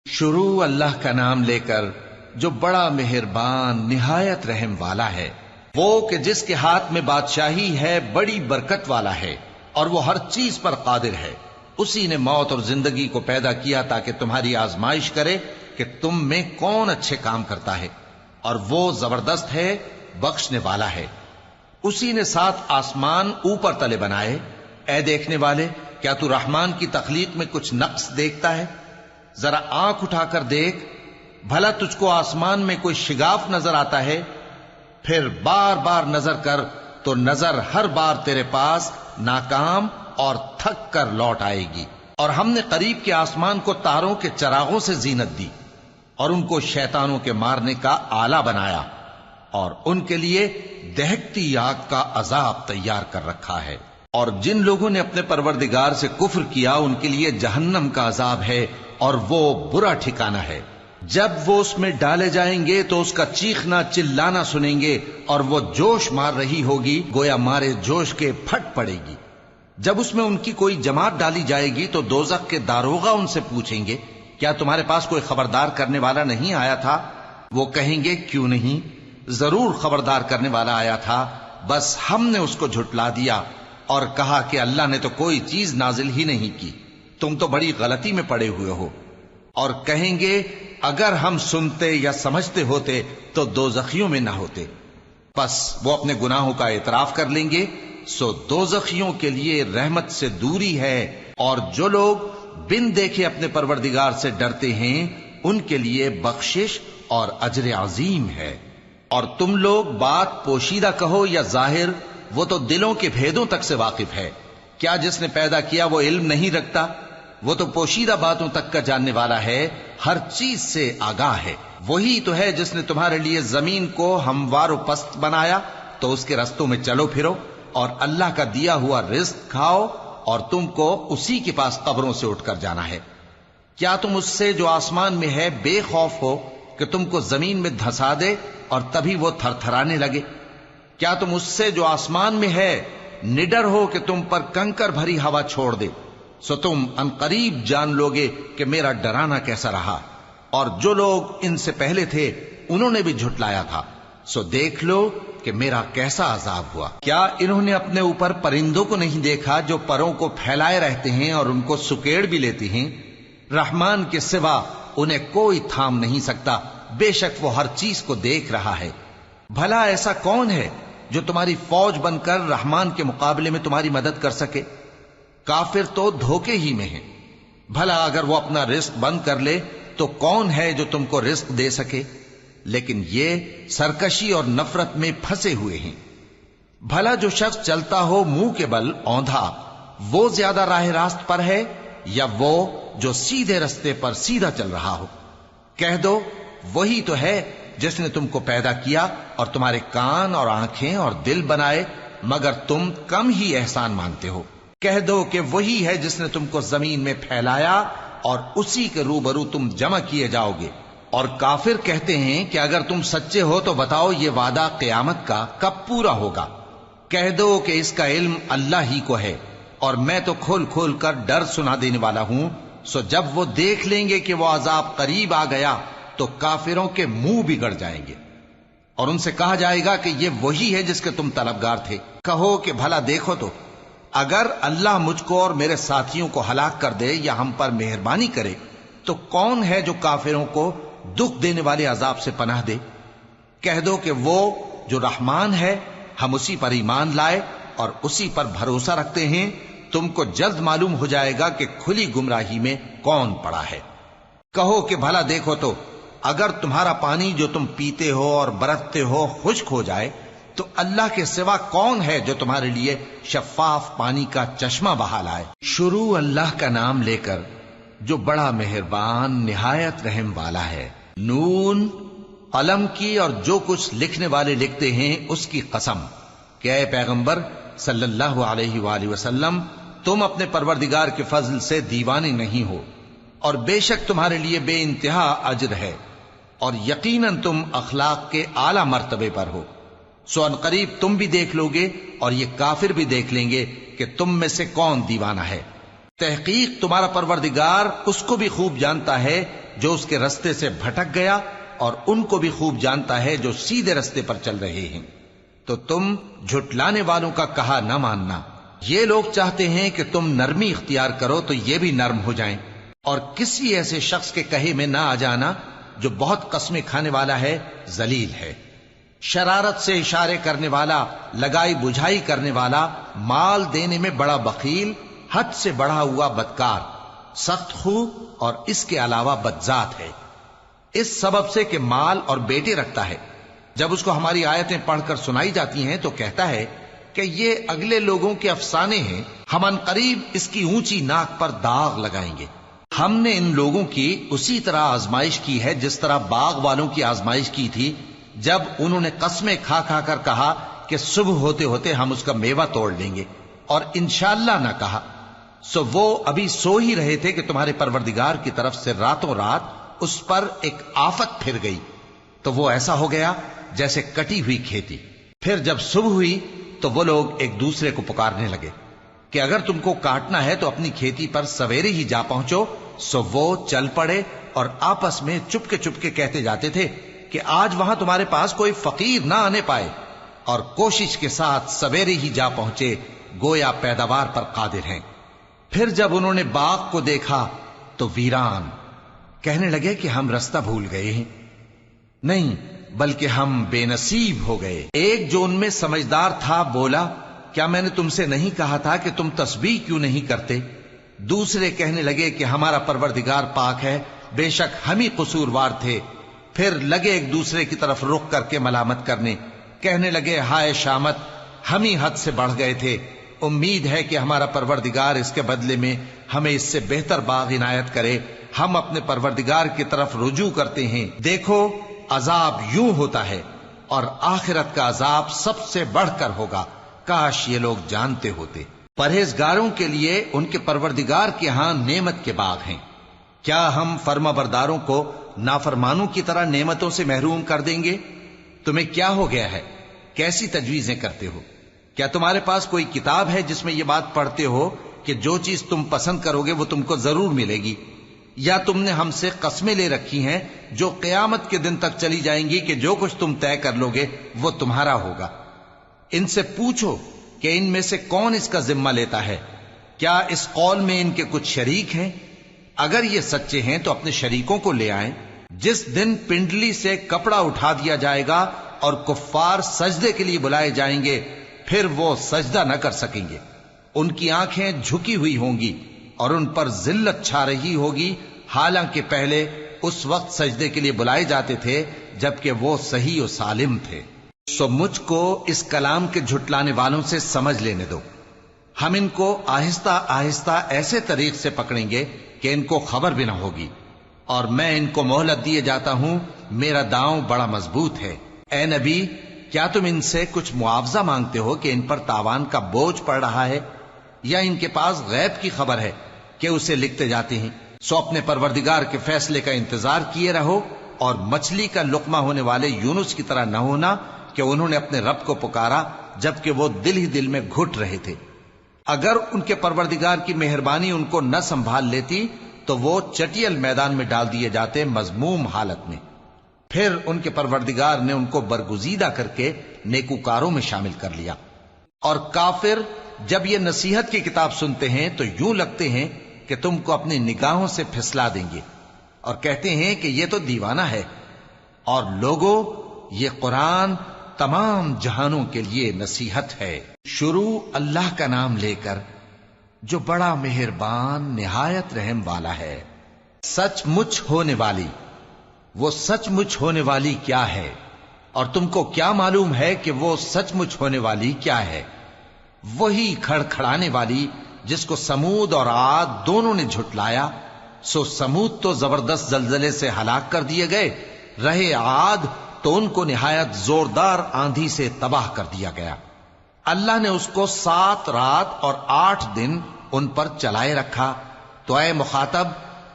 شروع اللہ کا نام لے کر جو بڑا مہربان نہایت رحم والا ہے، وہ کہ جس کے ہاتھ میں بادشاہی ہے، بڑی برکت والا ہے اور وہ ہر چیز پر قادر ہے۔ اسی نے موت اور زندگی کو پیدا کیا تاکہ تمہاری آزمائش کرے کہ تم میں کون اچھے کام کرتا ہے، اور وہ زبردست ہے، بخشنے والا ہے۔ اسی نے 7 آسمان اوپر تلے بنائے۔ اے دیکھنے والے، کیا تو رحمان کی تخلیق میں کچھ نقص دیکھتا ہے؟ ذرا آنکھ اٹھا کر دیکھ، بھلا تجھ کو آسمان میں کوئی شگاف نظر آتا ہے؟ پھر بار بار نظر کر تو نظر ہر بار تیرے پاس ناکام اور تھک کر لوٹ آئے گی۔ اور ہم نے قریب کے آسمان کو تاروں کے چراغوں سے زینت دی اور ان کو شیطانوں کے مارنے کا آلہ بنایا، اور ان کے لیے دہکتی آگ کا عذاب تیار کر رکھا ہے۔ اور جن لوگوں نے اپنے پروردگار سے کفر کیا ان کے لیے جہنم کا عذاب ہے، اور وہ برا ٹھکانہ ہے۔ جب وہ اس میں ڈالے جائیں گے تو اس کا چیخنا چلانا سنیں گے، اور وہ جوش مار رہی ہوگی گویا مارے جوش کے پھٹ پڑے گی۔ جب اس میں ان کی کوئی جماعت ڈالی جائے گی تو دوزخ کے داروغہ ان سے پوچھیں گے، کیا تمہارے پاس کوئی خبردار کرنے والا نہیں آیا تھا؟ وہ کہیں گے، کیوں نہیں، ضرور خبردار کرنے والا آیا تھا، بس ہم نے اس کو جھٹلا دیا اور کہا کہ اللہ نے تو کوئی چیز نازل ہی نہیں کی، تم تو بڑی غلطی میں پڑے ہوئے ہو۔ اور کہیں گے، اگر ہم سنتے یا سمجھتے ہوتے تو دوزخیوں میں نہ ہوتے۔ پس وہ اپنے گناہوں کا اعتراف کر لیں گے، سو دوزخیوں کے لیے رحمت سے دوری ہے، اور جو لوگ بن دیکھے اپنے پروردگار سے ڈرتے ہیں ان کے لیے بخشش اور اجر عظیم ہے۔ اور تم لوگ بات پوشیدہ کہو یا ظاہر، وہ تو دلوں کے بھیدوں تک سے واقف ہے۔ کیا جس نے پیدا کیا وہ علم نہیں رکھتا؟ وہ تو پوشیدہ باتوں تک کا جاننے والا ہے، ہر چیز سے آگاہ ہے۔ وہی تو ہے جس نے تمہارے لیے زمین کو ہموار و پست بنایا تو اس کے رستوں میں چلو پھرو، اور اللہ کا دیا ہوا رزق کھاؤ، اور تم کو اسی کے پاس قبروں سے اٹھ کر جانا ہے۔ کیا تم اس سے جو آسمان میں ہے بے خوف ہو کہ تم کو زمین میں دھسا دے اور تبھی وہ تھر تھرانے لگے؟ کیا تم اس سے جو آسمان میں ہے نڈر ہو کہ تم پر کنکر بھری ہوا چھوڑ دے؟ سو تم ان قریب جان لوگے کہ میرا ڈرانا کیسا رہا۔ اور جو لوگ ان سے پہلے تھے انہوں نے بھی جھٹلایا تھا، سو دیکھ لو کہ میرا کیسا عذاب ہوا۔ کیا انہوں نے اپنے اوپر پرندوں کو نہیں دیکھا جو پروں کو پھیلائے رہتے ہیں اور ان کو سکیڑ بھی لیتے ہیں؟ رحمان کے سوا انہیں کوئی تھام نہیں سکتا، بے شک وہ ہر چیز کو دیکھ رہا ہے۔ بھلا ایسا کون ہے جو تمہاری فوج بن کر رحمان کے مقابلے میں تمہاری مدد کر سکے؟ کافر تو دھوکے ہی میں ہیں۔ بھلا اگر وہ اپنا رزق بند کر لے تو کون ہے جو تم کو رزق دے سکے؟ لیکن یہ سرکشی اور نفرت میں پھنسے ہوئے ہیں۔ بھلا جو شخص چلتا ہو منہ کے بل اوندھا، وہ زیادہ راہ راست پر ہے یا وہ جو سیدھے رستے پر سیدھا چل رہا ہو؟ کہہ دو، وہی تو ہے جس نے تم کو پیدا کیا اور تمہارے کان اور آنکھیں اور دل بنائے، مگر تم کم ہی احسان مانتے ہو۔ کہہ دو کہ وہی ہے جس نے تم کو زمین میں پھیلایا اور اسی کے روبرو تم جمع کیے جاؤ گے۔ اور کافر کہتے ہیں کہ اگر تم سچے ہو تو بتاؤ یہ وعدہ قیامت کا کب پورا ہوگا؟ کہہ دو کہ اس کا علم اللہ ہی کو ہے، اور میں تو کھول کھول کر ڈر سنا دینے والا ہوں۔ سو جب وہ دیکھ لیں گے کہ وہ عذاب قریب آ گیا تو کافروں کے منہ بگڑ جائیں گے، اور ان سے کہا جائے گا کہ یہ وہی ہے جس کے تم طلبگار تھے۔ کہو کہ بھلا دیکھو تو، اگر اللہ مجھ کو اور میرے ساتھیوں کو ہلاک کر دے یا ہم پر مہربانی کرے تو کون ہے جو کافروں کو دکھ دینے والے عذاب سے پناہ دے؟ کہہ دو کہ وہ جو رحمان ہے، ہم اسی پر ایمان لائے اور اسی پر بھروسہ رکھتے ہیں۔ تم کو جلد معلوم ہو جائے گا کہ کھلی گمراہی میں کون پڑا ہے۔ کہو کہ بھلا دیکھو تو، اگر تمہارا پانی جو تم پیتے ہو اور برتتے ہو خشک ہو جائے تو اللہ کے سوا کون ہے جو تمہارے لیے شفاف پانی کا چشمہ بہا لائے؟ شروع اللہ کا نام لے کر جو بڑا مہربان نہایت رحم والا ہے۔ نون، قلم کی اور جو کچھ لکھنے والے لکھتے ہیں اس کی قسم کہ اے پیغمبر صلی اللہ علیہ وآلہ وسلم، تم اپنے پروردگار کے فضل سے دیوانے نہیں ہو، اور بے شک تمہارے لیے بے انتہا اجر ہے، اور یقیناً تم اخلاق کے اعلی مرتبے پر ہو۔ سو ان قریب تم بھی دیکھ لو گے اور یہ کافر بھی دیکھ لیں گے کہ تم میں سے کون دیوانہ ہے۔ تحقیق تمہارا پروردگار اس کو بھی خوب جانتا ہے جو اس کے رستے سے بھٹک گیا اور ان کو بھی خوب جانتا ہے جو سیدھے رستے پر چل رہے ہیں۔ تو تم جھٹلانے والوں کا کہا نہ ماننا۔ یہ لوگ چاہتے ہیں کہ تم نرمی اختیار کرو تو یہ بھی نرم ہو جائیں، اور کسی ایسے شخص کے کہے میں نہ آ جانا جو بہت قسمیں کھانے والا ہے، ذلیل ہے، شرارت سے اشارے کرنے والا، لگائی بجھائی کرنے والا، مال دینے میں بڑا بخیل، حد سے بڑھا ہوا بدکار، سخت خو اور اس کے علاوہ بدذات ہے، اس سبب سے کہ مال اور بیٹے رکھتا ہے۔ جب اس کو ہماری آیتیں پڑھ کر سنائی جاتی ہیں تو کہتا ہے کہ یہ اگلے لوگوں کے افسانے ہیں، ہم عنقریب اس کی اونچی ناک پر داغ لگائیں گے۔ ہم نے ان لوگوں کی اسی طرح آزمائش کی ہے جس طرح باغ والوں کی آزمائش کی تھی، جب انہوں نے قسمیں کھا کھا کر کہا کہ صبح ہوتے ہوتے ہم اس کا میوہ توڑ لیں گے، اور انشاءاللہ نہ کہا، سو وہ ابھی سو ہی رہے تھے کہ تمہارے پروردگار کی طرف سے راتوں رات اس پر ایک آفت پھر گئی، تو وہ ایسا ہو گیا جیسے کٹی ہوئی کھیتی۔ پھر جب صبح ہوئی تو وہ لوگ ایک دوسرے کو پکارنے لگے کہ اگر تم کو کاٹنا ہے تو اپنی کھیتی پر سویرے ہی جا پہنچو۔ سو وہ چل پڑے اور آپس میں چپ کے کہتے جاتے تھے کہ آج وہاں تمہارے پاس کوئی فقیر نہ آنے پائے، اور کوشش کے ساتھ سویرے ہی جا پہنچے، گویا پیداوار پر قادر ہیں۔ پھر جب انہوں نے باغ کو دیکھا تو ویران، کہنے لگے کہ ہم رستہ بھول گئے ہیں، نہیں بلکہ ہم بے نصیب ہو گئے۔ ایک جو ان میں سمجھدار تھا بولا، کیا میں نے تم سے نہیں کہا تھا کہ تم تسبیح کیوں نہیں کرتے؟ دوسرے کہنے لگے کہ ہمارا پروردگار پاک ہے، بے شک ہم ہی قصوروار تھے۔ پھر لگے ایک دوسرے کی طرف رخ کر کے ملامت کرنے، کہنے لگے ہائے شامت، ہم ہی حد سے بڑھ گئے تھے، امید ہے کہ ہمارا پروردگار اس کے بدلے میں ہمیں اس سے بہتر باغ عنایت کرے، ہم اپنے پروردگار کی طرف رجوع کرتے ہیں۔ دیکھو عذاب یوں ہوتا ہے، اور آخرت کا عذاب سب سے بڑھ کر ہوگا، کاش یہ لوگ جانتے ہوتے۔ پرہیزگاروں کے لیے ان کے پروردگار کے ہاں نعمت کے باغ ہیں۔ کیا ہم فرما برداروں کو نافرمانوں کی طرح نعمتوں سے محروم کر دیں گے؟ تمہیں کیا ہو گیا ہے؟ کیسی تجویزیں کرتے ہو؟ کیا تمہارے پاس کوئی کتاب ہے جس میں یہ بات پڑھتے ہو کہ جو چیز تم پسند کرو گے وہ تم کو ضرور ملے گی؟ یا تم نے ہم سے قسمیں لے رکھی ہیں جو قیامت کے دن تک چلی جائیں گی کہ جو کچھ تم طے کر لو گے وہ تمہارا ہوگا؟ ان سے پوچھو کہ ان میں سے کون اس کا ذمہ لیتا ہے؟ کیا اس قول میں ان کے کچھ شریک ہیں؟ اگر یہ سچے ہیں تو اپنے شریکوں کو لے آئیں۔ جس دن پنڈلی سے کپڑا اٹھا دیا جائے گا اور کفار سجدے کے لیے بلائے جائیں گے، پھر وہ سجدہ نہ کر سکیں گے، ان کی آنکھیں جھکی ہوئی ہوں گی اور ان پر ذلت چھا رہی ہوگی، حالانکہ پہلے اس وقت سجدے کے لیے بلائے جاتے تھے جبکہ وہ صحیح و سالم تھے۔ سو مجھ کو اس کلام کے جھٹلانے والوں سے سمجھ لینے دو، ہم ان کو آہستہ آہستہ ایسے طریق سے پکڑیں گے کہ ان کو خبر بھی نہ ہوگی، اور میں ان کو مہلت دیے جاتا ہوں، میرا داؤں بڑا مضبوط ہے۔ اے نبی، کیا تم ان سے کچھ معاوضہ مانگتے ہو کہ ان پر تاوان کا بوجھ پڑ رہا ہے، یا ان کے پاس غیب کی خبر ہے کہ اسے لکھتے جاتے ہیں؟ سو اپنے پروردگار کے فیصلے کا انتظار کیے رہو، اور مچھلی کا لقمہ ہونے والے یونس کی طرح نہ ہونا کہ انہوں نے اپنے رب کو پکارا جبکہ وہ دل ہی دل میں گھٹ رہے تھے۔ اگر ان کے پروردگار کی مہربانی ان کو نہ سنبھال لیتی تو وہ چٹیل میدان میں ڈال دیے جاتے مذموم حالت میں۔ پھر ان کے پروردگار نے ان کو برگزیدہ کر کے نیکوکاروں میں شامل کر لیا۔ اور کافر جب یہ نصیحت کی کتاب سنتے ہیں تو یوں لگتے ہیں کہ تم کو اپنی نگاہوں سے پھسلا دیں گے، اور کہتے ہیں کہ یہ تو دیوانہ ہے۔ اور لوگوں، یہ قرآن تمام جہانوں کے لیے نصیحت ہے۔ شروع اللہ کا نام لے کر جو بڑا مہربان نہایت رحم والا ہے۔ سچ مچ ہونے والی، وہ سچ مچ ہونے والی کیا ہے؟ اور تم کو کیا معلوم ہے کہ وہ سچ مچ ہونے والی کیا ہے؟ وہی کھڑکھڑانے والی جس کو سمود اور عاد دونوں نے جھٹلایا۔ سو سمود تو زبردست زلزلے سے ہلاک کر دیے گئے، رہے عاد تو ان کو نہایت زوردار آندھی سے تباہ کر دیا گیا۔ اللہ نے اس کو 7 رات اور 8 دن ان پر چلائے رکھا، تو اے مخاطب،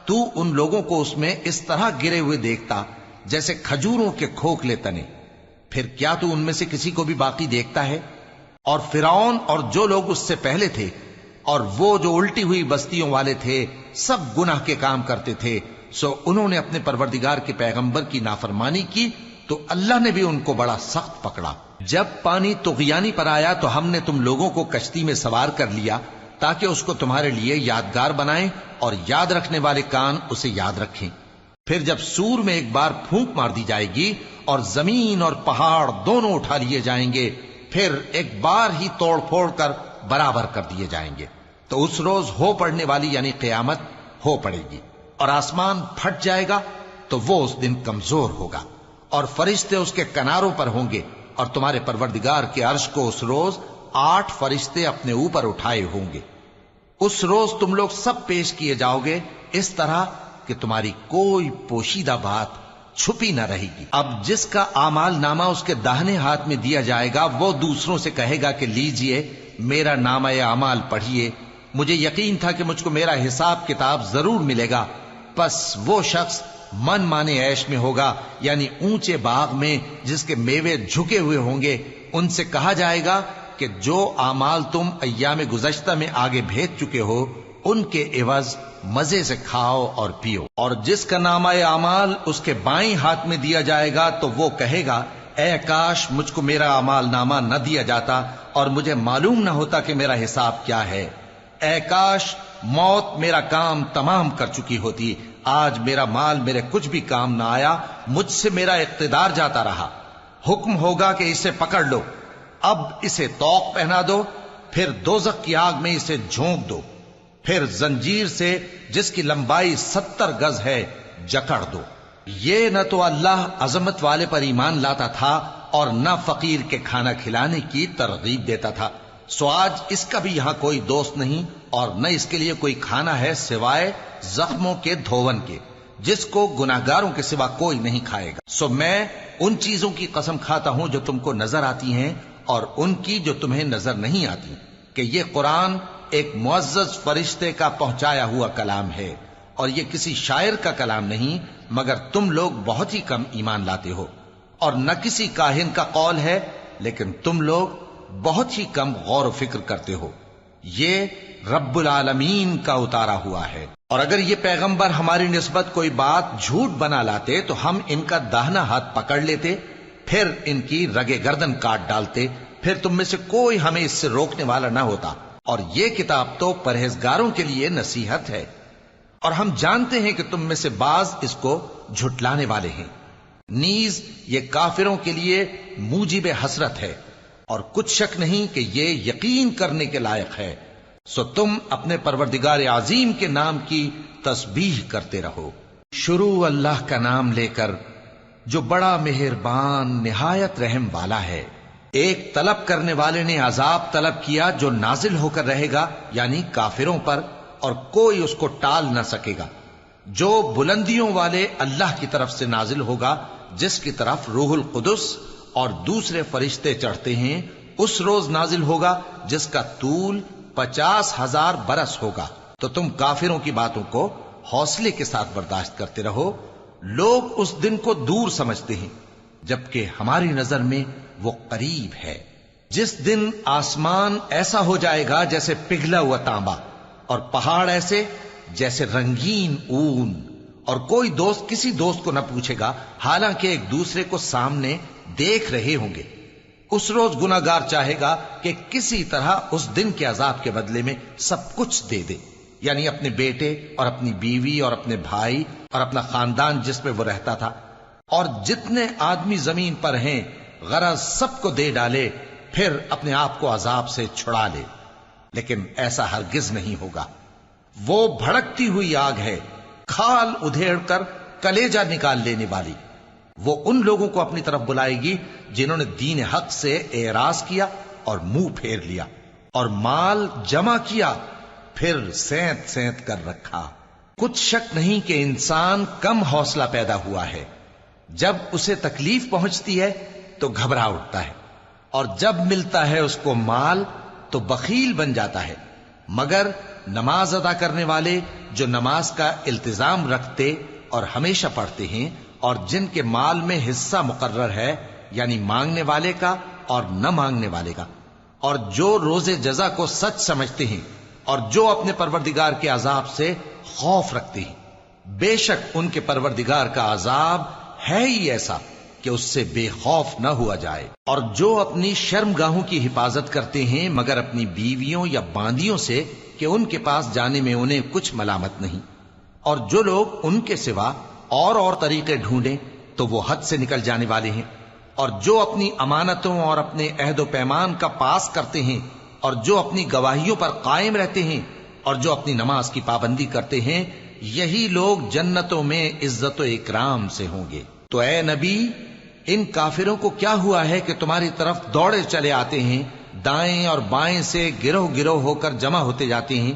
تو ان لوگوں کو اس میں اس طرح گرے ہوئے دیکھتا جیسے کھجوروں کے کھوکھلے تنے، پھر کیا تو ان میں سے کسی کو بھی باقی دیکھتا ہے؟ اور فرعون اور جو لوگ اس سے پہلے تھے اور وہ جو الٹی ہوئی بستیوں والے تھے، سب گناہ کے کام کرتے تھے، سو انہوں نے اپنے پروردگار کے پیغمبر کی نافرمانی کی تو اللہ نے بھی ان کو بڑا سخت پکڑا۔ جب پانی طغیانی پر آیا تو ہم نے تم لوگوں کو کشتی میں سوار کر لیا تاکہ اس کو تمہارے لیے یادگار بنائیں اور یاد رکھنے والے کان اسے یاد رکھیں۔ پھر جب سور میں ایک بار پھونک مار دی جائے گی اور زمین اور پہاڑ دونوں اٹھا لیے جائیں گے، پھر ایک بار ہی توڑ پھوڑ کر برابر کر دیے جائیں گے، تو اس روز ہو پڑنے والی یعنی قیامت ہو پڑے گی، اور آسمان پھٹ جائے گا تو وہ اس دن کمزور ہوگا، اور فرشتے اس کے کناروں پر ہوں گے، اور تمہارے پروردگار کے عرش کو اس روز 8 فرشتے اپنے اوپر اٹھائے ہوں گے۔ اس روز تم لوگ سب پیش کیے جاؤ گے اس طرح کہ تمہاری کوئی پوشیدہ بات چھپی نہ رہے گی۔ اب جس کا اعمال نامہ اس کے داہنے ہاتھ میں دیا جائے گا وہ دوسروں سے کہے گا کہ لیجئے میرا نامہ اعمال پڑھیے، مجھے یقین تھا کہ مجھ کو میرا حساب کتاب ضرور ملے گا۔ پس وہ شخص من مانے عیش میں ہوگا، یعنی اونچے باغ میں جس کے میوے جھکے ہوئے ہوں گے۔ ان سے کہا جائے گا کہ جو اعمال تم ایام گزشتہ میں آگے بھیج چکے ہو ان کے عوض مزے سے کھاؤ اور پیو۔ اور جس کا نامہ اعمال اس کے بائیں ہاتھ میں دیا جائے گا تو وہ کہے گا اے کاش مجھ کو میرا اعمال نامہ نہ دیا جاتا اور مجھے معلوم نہ ہوتا کہ میرا حساب کیا ہے۔ اے کاش موت میرا کام تمام کر چکی ہوتی، آج میرا مال میرے کچھ بھی کام نہ آیا، مجھ سے میرا اقتدار جاتا رہا۔ حکم ہوگا کہ اسے پکڑ لو، اب اسے طوق پہنا دو، پھر دوزخ کی آگ میں اسے جھونک دو، پھر زنجیر سے جس کی لمبائی 70 گز ہے جکڑ دو۔ یہ نہ تو اللہ عظمت والے پر ایمان لاتا تھا اور نہ فقیر کے کھانا کھلانے کی ترغیب دیتا تھا، سو آج اس کا بھی یہاں کوئی دوست نہیں اور نہ اس کے لیے کوئی کھانا ہے سوائے زخموں کے دھون کے، جس کو گناہگاروں کے سوا کوئی نہیں کھائے گا۔ سو میں ان چیزوں کی قسم کھاتا ہوں جو تم کو نظر آتی ہیں اور ان کی جو تمہیں نظر نہیں آتی، کہ یہ قرآن ایک معزز فرشتے کا پہنچایا ہوا کلام ہے، اور یہ کسی شاعر کا کلام نہیں، مگر تم لوگ بہت ہی کم ایمان لاتے ہو، اور نہ کسی کاہن کا قول ہے، لیکن تم لوگ بہت ہی کم غور و فکر کرتے ہو۔ یہ رب العالمین کا اتارا ہوا ہے، اور اگر یہ پیغمبر ہماری نسبت کوئی بات جھوٹ بنا لاتے تو ہم ان کا داہنا ہاتھ پکڑ لیتے، پھر ان کی رگے گردن کاٹ ڈالتے، پھر تم میں سے کوئی ہمیں اس سے روکنے والا نہ ہوتا۔ اور یہ کتاب تو پرہیزگاروں کے لیے نصیحت ہے، اور ہم جانتے ہیں کہ تم میں سے بعض اس کو جھٹلانے والے ہیں۔ نیز یہ کافروں کے لیے موجب حسرت ہے، اور کچھ شک نہیں کہ یہ یقین کرنے کے لائق ہے، سو تم اپنے پروردگار عظیم کے نام کی تسبیح کرتے رہو۔ شروع اللہ کا نام لے کر جو بڑا مہربان نہایت رحم والا ہے۔ ایک طلب کرنے والے نے عذاب طلب کیا جو نازل ہو کر رہے گا، یعنی کافروں پر، اور کوئی اس کو ٹال نہ سکے گا، جو بلندیوں والے اللہ کی طرف سے نازل ہوگا، جس کی طرف روح القدس اور دوسرے فرشتے چڑھتے ہیں، اس روز نازل ہوگا جس کا طول 50,000 برس ہوگا۔ تو تم کافروں کی باتوں کو حوصلے کے ساتھ برداشت کرتے رہو۔ لوگ اس دن کو دور سمجھتے ہیں، جبکہ ہماری نظر میں وہ قریب ہے۔ جس دن آسمان ایسا ہو جائے گا جیسے پگھلا ہوا تانبا، اور پہاڑ ایسے جیسے رنگین اون، اور کوئی دوست کسی دوست کو نہ پوچھے گا، حالانکہ ایک دوسرے کو سامنے دیکھ رہے ہوں گے۔ اس روز گناہگار چاہے گا کہ کسی طرح اس دن کے عذاب کے بدلے میں سب کچھ دے دے، یعنی اپنے بیٹے اور اپنی بیوی اور اپنے بھائی اور اپنا خاندان جس میں وہ رہتا تھا، اور جتنے آدمی زمین پر ہیں، غرض سب کو دے ڈالے، پھر اپنے آپ کو عذاب سے چھڑا لے۔ لیکن ایسا ہرگز نہیں ہوگا۔ وہ بھڑکتی ہوئی آگ ہے، کھال ادھیڑ کر کلیجہ نکال لینے والی۔ وہ ان لوگوں کو اپنی طرف بلائے گی جنہوں نے دین حق سے اعراض کیا اور منہ پھیر لیا، اور مال جمع کیا پھر سینت سینت کر رکھا۔ کچھ شک نہیں کہ انسان کم حوصلہ پیدا ہوا ہے، جب اسے تکلیف پہنچتی ہے تو گھبرا اٹھتا ہے، اور جب ملتا ہے اس کو مال تو بخیل بن جاتا ہے، مگر نماز ادا کرنے والے جو نماز کا التزام رکھتے اور ہمیشہ پڑھتے ہیں، اور جن کے مال میں حصہ مقرر ہے، یعنی مانگنے والے کا اور نہ مانگنے والے کا، اور جو روز جزا کو سچ سمجھتے ہیں، اور جو اپنے پروردگار کے عذاب سے خوف رکھتے ہیں، بے شک ان کے پروردگار کا عذاب ہے ہی ایسا کہ اس سے بے خوف نہ ہوا جائے۔ اور جو اپنی شرمگاہوں کی حفاظت کرتے ہیں مگر اپنی بیویوں یا باندیوں سے کہ ان کے پاس جانے میں انہیں کچھ ملامت نہیں، اور جو لوگ ان کے سوا اور طریقے ڈھونڈیں تو وہ حد سے نکل جانے والے ہیں، اور جو اپنی امانتوں اور اپنے عہد و پیمان کا پاس کرتے ہیں، اور جو اپنی گواہیوں پر قائم رہتے ہیں، اور جو اپنی نماز کی پابندی کرتے ہیں، یہی لوگ جنتوں میں عزت و اکرام سے ہوں گے۔ تو اے نبی، ان کافروں کو کیا ہوا ہے کہ تمہاری طرف دوڑے چلے آتے ہیں، دائیں اور بائیں سے گروہ گروہ ہو کر جمع ہوتے جاتے ہیں؟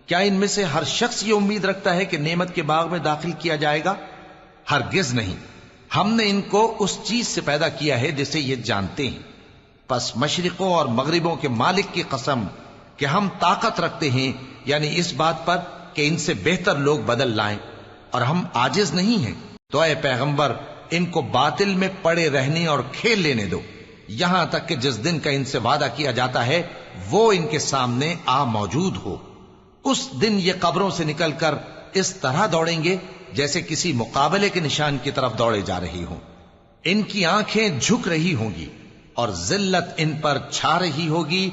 کیا ان میں سے ہر شخص یہ امید رکھتا ہے کہ نعمت کے باغ میں داخل کیا جائے گا؟ ہرگز نہیں۔ ہم نے ان کو اس چیز سے پیدا کیا ہے جسے یہ جانتے ہیں، پس مشرقوں اور مغربوں کے مالک کی قسم کہ ہم طاقت رکھتے ہیں، یعنی اس بات پر کہ ان سے بہتر لوگ بدل لائیں، اور ہم عاجز نہیں ہیں۔ تو اے پیغمبر، ان کو باطل میں پڑے رہنے اور کھیل لینے دو، یہاں تک کہ جس دن کا ان سے وعدہ کیا جاتا ہے وہ ان کے سامنے آ موجود ہو۔ اس دن یہ قبروں سے نکل کر اس طرح دوڑیں گے جیسے کسی مقابلے کے نشان کی طرف دوڑے جا رہی ہوں۔ ان کی آنکھیں جھک رہی ہوں گی اور ذلت ان پر چھا رہی ہوگی،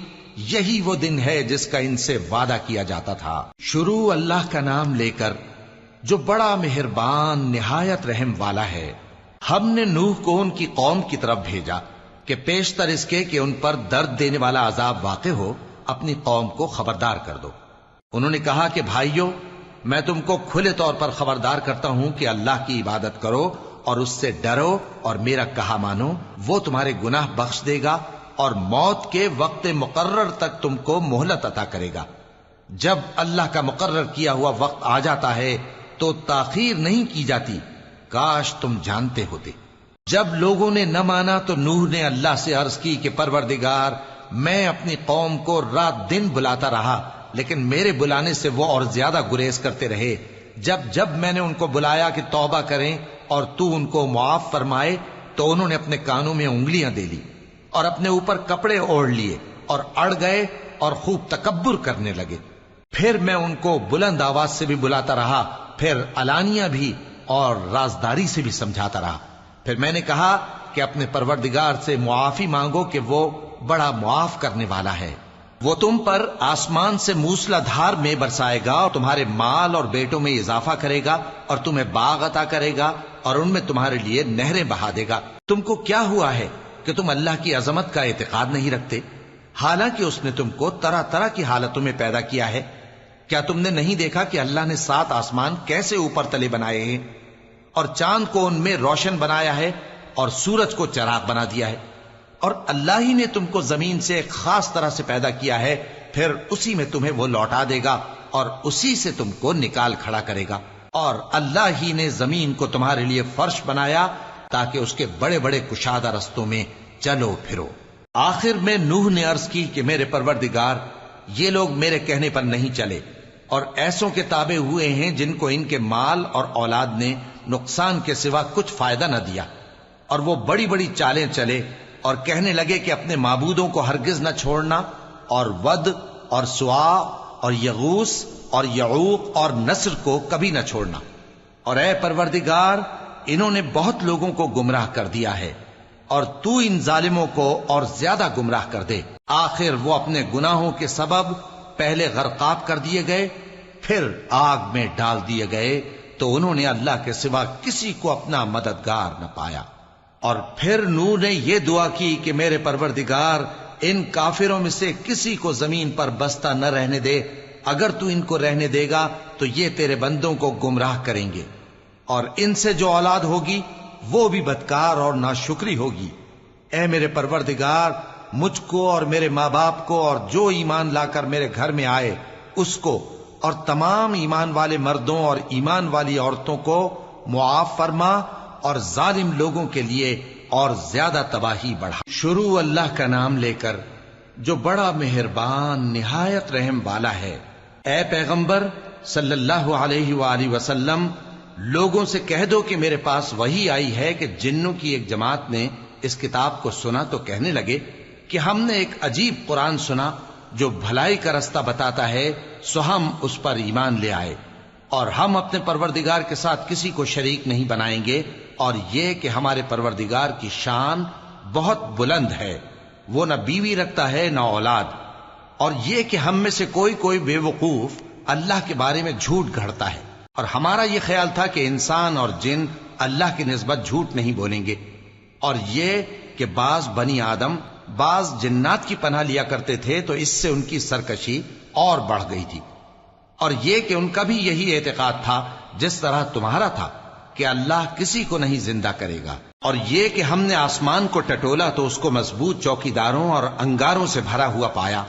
یہی وہ دن ہے جس کا ان سے وعدہ کیا جاتا تھا۔ شروع اللہ کا نام لے کر جو بڑا مہربان نہایت رحم والا ہے۔ ہم نے نوح کو ان کی قوم کی طرف بھیجا کہ پیشتر اس کے کہ ان پر درد دینے والا عذاب واقع ہو، اپنی قوم کو خبردار کر دو۔ انہوں نے کہا کہ بھائیو، میں تم کو کھلے طور پر خبردار کرتا ہوں کہ اللہ کی عبادت کرو اور اس سے ڈرو اور میرا کہا مانو، وہ تمہارے گناہ بخش دے گا اور موت کے وقت مقرر تک تم کو مہلت عطا کرے گا۔ جب اللہ کا مقرر کیا ہوا وقت آ جاتا ہے تو تاخیر نہیں کی جاتی، کاش تم جانتے ہوتے۔ جب لوگوں نے نہ مانا تو نوح نے اللہ سے عرض کی کہ پروردگار، میں اپنی قوم کو رات دن بلاتا رہا، لیکن میرے بلانے سے وہ اور زیادہ گریز کرتے رہے۔ جب میں نے ان کو بلایا کہ توبہ کریں اور تو ان کو معاف فرمائے تو انہوں نے اپنے کانوں میں انگلیاں دے لی اور اپنے اوپر کپڑے اوڑھ لیے اور اڑ گئے اور خوب تکبر کرنے لگے۔ پھر میں ان کو بلند آواز سے بھی بلاتا رہا، پھر علانیہ بھی اور رازداری سے بھی سمجھاتا رہا۔ پھر میں نے کہا کہ اپنے پروردگار سے معافی مانگو کہ وہ بڑا معاف کرنے والا ہے۔ وہ تم پر آسمان سے موسلا دھار میں برسائے گا اور تمہارے مال اور بیٹوں میں اضافہ کرے گا اور تمہیں باغ عطا کرے گا اور ان میں تمہارے لیے نہریں بہا دے گا۔ تم کو کیا ہوا ہے کہ تم اللہ کی عظمت کا اعتقاد نہیں رکھتے، حالانکہ اس نے تم کو طرح طرح کی حالتوں میں پیدا کیا ہے؟ کیا تم نے نہیں دیکھا کہ اللہ نے 7 آسمان کیسے اوپر تلے بنائے ہیں اور چاند کو ان میں روشن بنایا ہے اور سورج کو چراغ بنا دیا ہے؟ اور اللہ ہی نے تم کو زمین سے ایک خاص طرح سے پیدا کیا ہے، پھر اسی میں تمہیں وہ لوٹا دے گا اور اسی سے تم کو نکال کھڑا کرے گا۔ اور اللہ ہی نے زمین کو تمہارے لیے فرش بنایا تاکہ اس کے بڑے بڑے کشادہ رستوں میں چلو پھرو۔ آخر میں نوح نے عرض کی کہ میرے پروردگار، یہ لوگ میرے کہنے پر نہیں چلے اور ایسوں کے تابع ہوئے ہیں جن کو ان کے مال اور اولاد نے نقصان کے سوا کچھ فائدہ نہ دیا، اور وہ بڑی بڑی چالیں چلے اور کہنے لگے کہ اپنے معبودوں کو ہرگز نہ چھوڑنا، اور ود اور سوا اور یغوث اور یعوق اور نصر کو کبھی نہ چھوڑنا۔ اور اے پروردگار، انہوں نے بہت لوگوں کو گمراہ کر دیا ہے، اور تو ان ظالموں کو اور زیادہ گمراہ کر دے۔ آخر وہ اپنے گناہوں کے سبب پہلے غرقاب کر دیے گئے، پھر آگ میں ڈال دیے گئے، تو انہوں نے اللہ کے سوا کسی کو اپنا مددگار نہ پایا۔ اور پھر نوح نے یہ دعا کی کہ میرے پروردگار، ان کافروں میں سے کسی کو زمین پر بستہ نہ رہنے دے، اگر تو ان کو رہنے دے گا تو یہ تیرے بندوں کو گمراہ کریں گے، اور ان سے جو اولاد ہوگی وہ بھی بدکار اور ناشکری ہوگی۔ اے میرے پروردگار، مجھ کو اور میرے ماں باپ کو اور جو ایمان لا کر میرے گھر میں آئے اس کو اور تمام ایمان والے مردوں اور ایمان والی عورتوں کو معاف فرما، اور ظالم لوگوں کے لیے اور زیادہ تباہی بڑھا۔ شروع اللہ کا نام لے کر جو بڑا مہربان نہایت رحم والا ہے۔ اے پیغمبر صلی اللہ علیہ وآلہ وسلم، لوگوں سے کہہ دو کہ میرے پاس وحی آئی ہے کہ جنوں کی ایک جماعت نے اس کتاب کو سنا تو کہنے لگے کہ ہم نے ایک عجیب قرآن سنا جو بھلائی کا رستہ بتاتا ہے، سو ہم اس پر ایمان لے آئے۔ اور ہم اپنے پروردگار کے ساتھ کسی کو شریک نہیں بنائیں گے، اور یہ کہ ہمارے پروردگار کی شان بہت بلند ہے، وہ نہ بیوی رکھتا ہے نہ اولاد، اور یہ کہ ہم میں سے کوئی بے وقوف اللہ کے بارے میں جھوٹ گھڑتا ہے، اور ہمارا یہ خیال تھا کہ انسان اور جن اللہ کی نسبت جھوٹ نہیں بولیں گے، اور یہ کہ بعض بنی آدم بعض جنات کی پناہ لیا کرتے تھے تو اس سے ان کی سرکشی اور بڑھ گئی تھی، اور یہ کہ ان کا بھی یہی اعتقاد تھا جس طرح تمہارا تھا کہ اللہ کسی کو نہیں زندہ کرے گا، اور یہ کہ ہم نے آسمان کو ٹٹولا تو اس کو مضبوط چوکیداروں اور انگاروں سے بھرا ہوا پایا،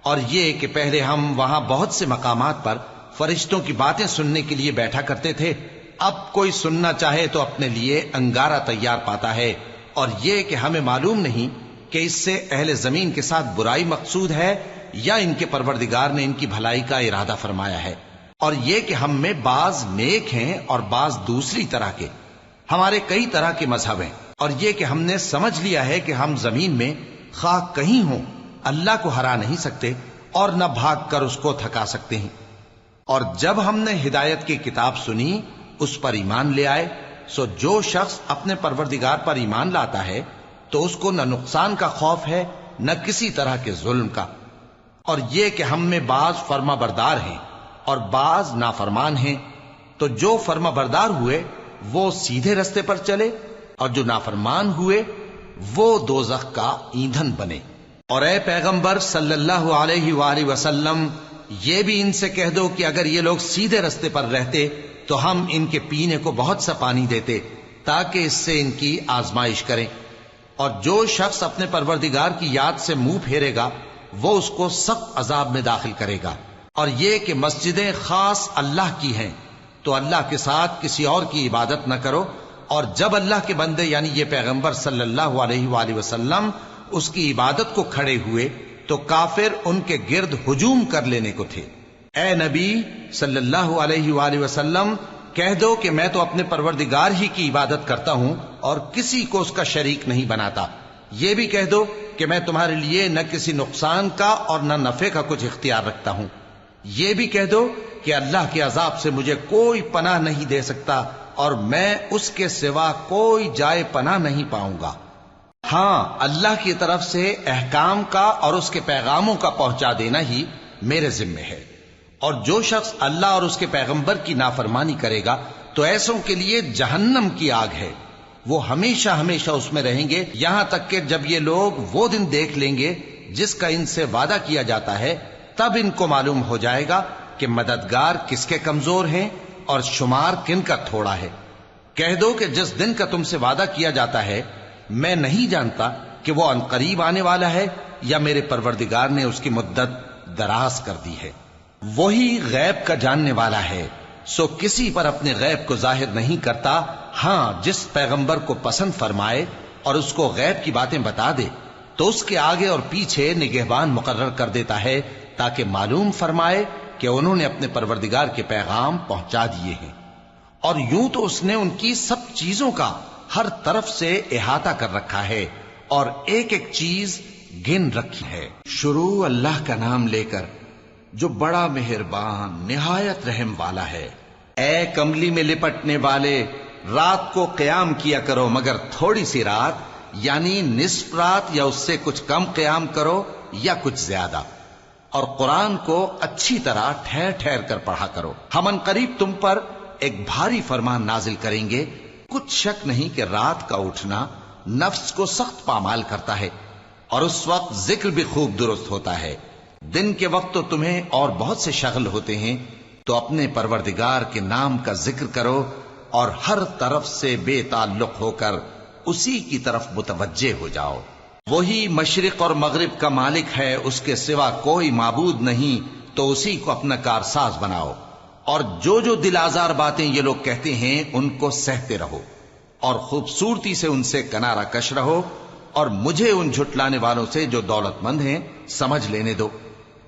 اور یہ کہ پہلے ہم وہاں بہت سے مقامات پر فرشتوں کی باتیں سننے کے لیے بیٹھا کرتے تھے، اب کوئی سننا چاہے تو اپنے لیے انگارہ تیار پاتا ہے، اور یہ کہ ہمیں معلوم نہیں کہ اس سے اہل زمین کے ساتھ برائی مقصود ہے یا ان کے پروردگار نے ان کی بھلائی کا ارادہ فرمایا ہے، اور یہ کہ ہم میں بعض نیک ہیں اور بعض دوسری طرح کے، ہمارے کئی طرح کے مذہب ہیں، اور یہ کہ ہم نے سمجھ لیا ہے کہ ہم زمین میں خواہ کہیں ہوں اللہ کو ہرا نہیں سکتے اور نہ بھاگ کر اس کو تھکا سکتے ہیں، اور جب ہم نے ہدایت کی کتاب سنی اس پر ایمان لے آئے، سو جو شخص اپنے پروردگار پر ایمان لاتا ہے تو اس کو نہ نقصان کا خوف ہے نہ کسی طرح کے ظلم کا، اور یہ کہ ہم میں بعض فرما بردار ہیں اور بعض نافرمان ہیں، تو جو فرما بردار ہوئے وہ سیدھے رستے پر چلے، اور جو نافرمان ہوئے وہ دوزخ کا ایندھن بنے۔ اور اے پیغمبر صلی اللہ علیہ وآلہ وسلم، یہ بھی ان سے کہہ دو کہ اگر یہ لوگ سیدھے رستے پر رہتے تو ہم ان کے پینے کو بہت سا پانی دیتے تاکہ اس سے ان کی آزمائش کریں، اور جو شخص اپنے پروردگار کی یاد سے منہ پھیرے گا وہ اس کو سخت عذاب میں داخل کرے گا، اور یہ کہ مسجدیں خاص اللہ کی ہیں تو اللہ کے ساتھ کسی اور کی عبادت نہ کرو، اور جب اللہ کے بندے یعنی یہ پیغمبر صلی اللہ علیہ وآلہ وسلم اس کی عبادت کو کھڑے ہوئے تو کافر ان کے گرد ہجوم کر لینے کو تھے۔ اے نبی صلی اللہ علیہ وآلہ وسلم، کہہ دو کہ میں تو اپنے پروردگار ہی کی عبادت کرتا ہوں اور کسی کو اس کا شریک نہیں بناتا، یہ بھی کہہ دو کہ میں تمہارے لیے نہ کسی نقصان کا اور نہ نفع کا کچھ اختیار رکھتا ہوں، یہ بھی کہہ دو کہ اللہ کے عذاب سے مجھے کوئی پناہ نہیں دے سکتا اور میں اس کے سوا کوئی جائے پناہ نہیں پاؤں گا، ہاں اللہ کی طرف سے احکام کا اور اس کے پیغاموں کا پہنچا دینا ہی میرے ذمہ ہے، اور جو شخص اللہ اور اس کے پیغمبر کی نافرمانی کرے گا تو ایسوں کے لیے جہنم کی آگ ہے، وہ ہمیشہ ہمیشہ اس میں رہیں گے، یہاں تک کہ جب یہ لوگ وہ دن دیکھ لیں گے جس کا ان سے وعدہ کیا جاتا ہے، تب ان کو معلوم ہو جائے گا کہ مددگار کس کے کمزور ہیں اور شمار کن کا تھوڑا ہے۔ کہہ دو کہ جس دن کا تم سے وعدہ کیا جاتا ہے میں نہیں جانتا کہ وہ عنقریب آنے والا ہے یا میرے پروردگار نے اس کی مدت دراز کر دی ہے، وہی غیب کا جاننے والا ہے، سو کسی پر اپنے غیب کو ظاہر نہیں کرتا، ہاں جس پیغمبر کو پسند فرمائے اور اس کو غیب کی باتیں بتا دے تو اس کے آگے اور پیچھے نگہبان مقرر کر دیتا ہے تاکہ معلوم فرمائے کہ انہوں نے اپنے پروردگار کے پیغام پہنچا دیے ہیں، اور یوں تو اس نے ان کی سب چیزوں کا ہر طرف سے احاطہ کر رکھا ہے اور ایک ایک چیز گن رکھی ہے۔ شروع اللہ کا نام لے کر جو بڑا مہربان نہایت رحم والا ہے۔ اے کملی میں لپٹنے والے، رات کو قیام کیا کرو مگر تھوڑی سی رات، یعنی نصف رات یا اس سے کچھ کم قیام کرو یا کچھ زیادہ، اور قرآن کو اچھی طرح ٹھہر ٹھہر کر پڑھا کرو، ہم ان قریب تم پر ایک بھاری فرمان نازل کریں گے۔ کچھ شک نہیں کہ رات کا اٹھنا نفس کو سخت پامال کرتا ہے اور اس وقت ذکر بھی خوب درست ہوتا ہے، دن کے وقت تو تمہیں اور بہت سے شغل ہوتے ہیں، تو اپنے پروردگار کے نام کا ذکر کرو اور ہر طرف سے بے تعلق ہو کر اسی کی طرف متوجہ ہو جاؤ۔ وہی مشرق اور مغرب کا مالک ہے، اس کے سوا کوئی معبود نہیں، تو اسی کو اپنا کارساز بناؤ، اور جو جو دل آزار باتیں یہ لوگ کہتے ہیں ان کو سہتے رہو اور خوبصورتی سے ان سے کنارہ کش رہو، اور مجھے ان جھٹلانے والوں سے جو دولت مند ہیں سمجھ لینے دو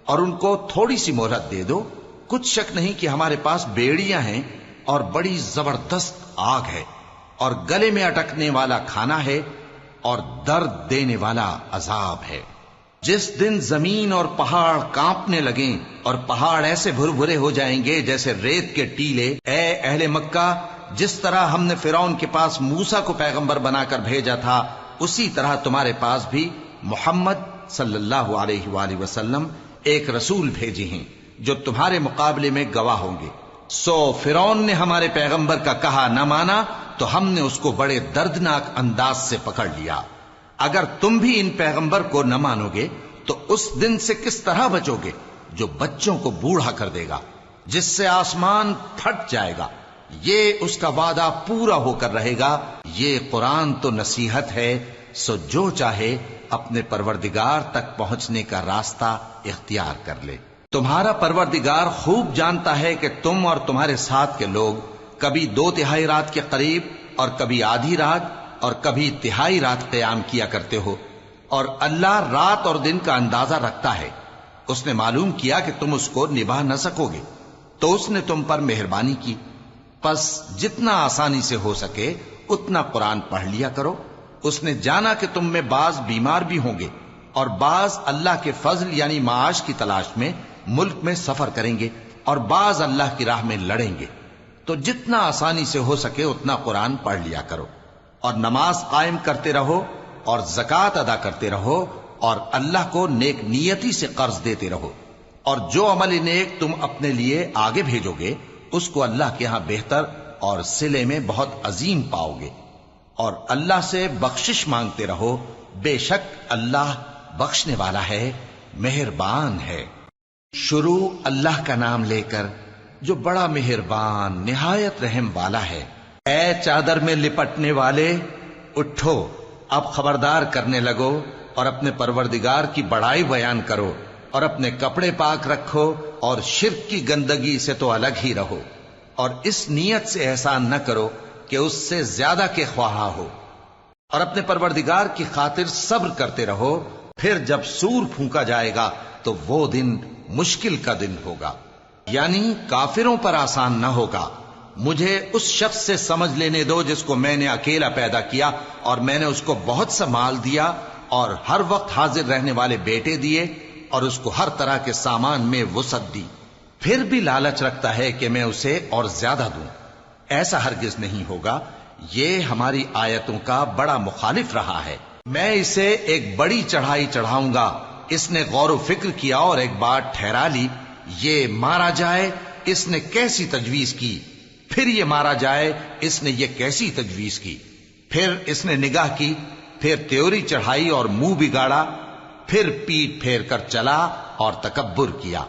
اور ان کو تھوڑی سی مہلت دے دو۔ کچھ شک نہیں کہ ہمارے پاس بیڑیاں ہیں اور بڑی زبردست آگ ہے، اور گلے میں اٹکنے والا کھانا ہے اور درد دینے والا عذاب ہے۔ جس دن زمین اور پہاڑ کانپنے لگیں اور پہاڑ ایسے بھربھرے ہو جائیں گے جیسے ریت کے ٹیلے، اے اہل مکہ، جس طرح ہم نے فرعون کے پاس موسیٰ کو پیغمبر بنا کر بھیجا تھا، اسی طرح تمہارے پاس بھی محمد صلی اللہ علیہ وآلہ وسلم ایک رسول بھیجے ہیں جو تمہارے مقابلے میں گواہ ہوں گے۔ سو فرعون نے ہمارے پیغمبر کا کہا نہ مانا تو ہم نے اس کو بڑے دردناک انداز سے پکڑ لیا۔ اگر تم بھی ان پیغمبر کو نہ مانو گے تو اس دن سے کس طرح بچو گے جو بچوں کو بوڑھا کر دے گا، جس سے آسمان پھٹ جائے گا۔ یہ اس کا وعدہ پورا ہو کر رہے گا۔ یہ قرآن تو نصیحت ہے، سو جو چاہے اپنے پروردگار تک پہنچنے کا راستہ اختیار کر لے۔ تمہارا پروردگار خوب جانتا ہے کہ تم اور تمہارے ساتھ کے لوگ کبھی 2/3 رات کے قریب اور کبھی آدھی رات اور کبھی تہائی رات قیام کیا کرتے ہو، اور اللہ رات اور دن کا اندازہ رکھتا ہے۔ اس نے معلوم کیا کہ تم اس کو نبھا نہ سکو گے تو اس نے تم پر مہربانی کی، پس جتنا آسانی سے ہو سکے اتنا قرآن پڑھ لیا کرو۔ اس نے جانا کہ تم میں بعض بیمار بھی ہوں گے اور بعض اللہ کے فضل یعنی معاش کی تلاش میں ملک میں سفر کریں گے اور بعض اللہ کی راہ میں لڑیں گے، تو جتنا آسانی سے ہو سکے اتنا قرآن پڑھ لیا کرو، اور نماز قائم کرتے رہو اور زکوٰۃ ادا کرتے رہو اور اللہ کو نیک نیتی سے قرض دیتے رہو، اور جو عمل نیک تم اپنے لیے آگے بھیجو گے اس کو اللہ کے ہاں بہتر اور صلے میں بہت عظیم پاؤ گے، اور اللہ سے بخشش مانگتے رہو، بے شک اللہ بخشنے والا ہے، مہربان ہے۔ شروع اللہ کا نام لے کر جو بڑا مہربان نہایت رحم والا ہے۔ اے چادر میں لپٹنے والے، اٹھو، اب خبردار کرنے لگو اور اپنے پروردگار کی بڑائی بیان کرو، اور اپنے کپڑے پاک رکھو اور شرک کی گندگی سے تو الگ ہی رہو، اور اس نیت سے احسان نہ کرو کہ اس سے زیادہ کے خواہاں ہو، اور اپنے پروردگار کی خاطر صبر کرتے رہو۔ پھر جب سور پھونکا جائے گا تو وہ دن مشکل کا دن ہوگا، یعنی کافروں پر آسان نہ ہوگا۔ مجھے اس شخص سے سمجھ لینے دو جس کو میں نے اکیلا پیدا کیا اور میں نے اس کو بہت سا مال دیا اور ہر وقت حاضر رہنے والے بیٹے دیے اور اس کو ہر طرح کے سامان میں وسعت دی، پھر بھی لالچ رکھتا ہے کہ میں اسے اور زیادہ دوں۔ ایسا ہرگز نہیں ہوگا، یہ ہماری آیتوں کا بڑا مخالف رہا ہے۔ میں اسے ایک بڑی چڑھائی چڑھاؤں گا۔ اس نے غور و فکر کیا اور ایک بات ٹھہرا لی، یہ مارا جائے، اس نے کیسی تجویز کی، پھر یہ مارا جائے، اس نے یہ کیسی تجویز کی، پھر اس نے نگاہ کی، پھر تیوری چڑھائی اور منہ بگاڑا، پھر پیٹ پھیر کر چلا اور تکبر کیا،